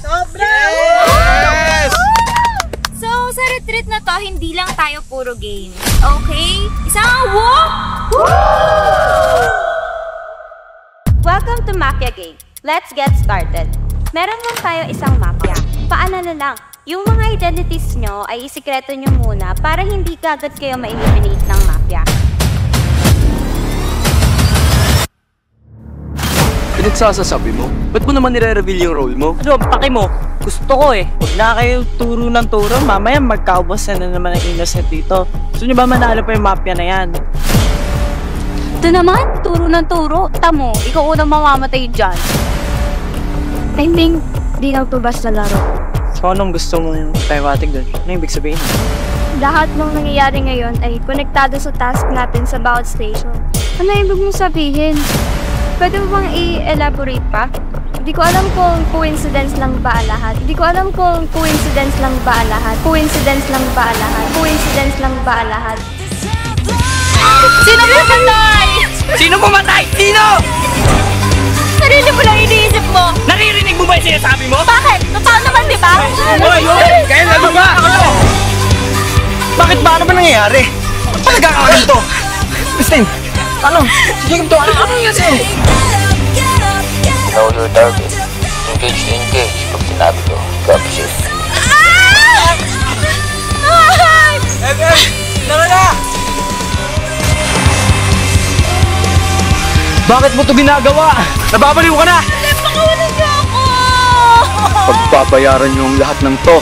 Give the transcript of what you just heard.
Sobra! Yes! So, sa retreat na to, hindi lang tayo puro games. Okay? Isang walk! Welcome to Mafia Game. Let's get started. Meron lang tayo isang mafia. Paalala lang, yung mga identities nyo ay isikreto nyo muna para hindi kagad kayo ma-eliminate ng mafia. Pinagsasasabi mo? Ba't mo naman nire-reveal yung role mo? Ano, paki mo? Gusto ko eh. Huwag na kayo turo ng turo. Mamaya magkaubos na naman ang innocent dito. Gusto nyo ba manalo pa yung mafia na yan? Ito naman, turo ng turo. Tamo, ikaw unang mamamatay dyan. I think, di lang to basta laro. So anong gusto mong pahiwatig doon? Ano yung ibig sabihin? Lahat ng nangyayari ngayon ay konektado sa task natin sa bawat station. Ano ibig mong sabihin? Pwede mo bang i-elaborate pa? Hindi ko alam kung coincidence lang ba lahat. Hindi ko alam kung coincidence lang ba lahat. Coincidence lang ba lahat. Coincidence lang ba lahat. Sino pumatay? Sino pumatay? Sino? Sarili mo lang iniisip mo. Naririnig mo ba yung sinasabi mo? Bakit? Totoo naman, di ba? Hoy! Kaya ano ba? Bakit ba? Ano ba nangyayari? Talaga ka ganito? Christine! Ano? Si Jacob to? Ano yung sa'yo? Know your target. Engage na engage pag sinabi ko. Capture. Tara na! Bakit mo ito ginagawa? Nababaliw ka na! Pakawalan niyo ako! Pagbabayaran niyo ang lahat ng to.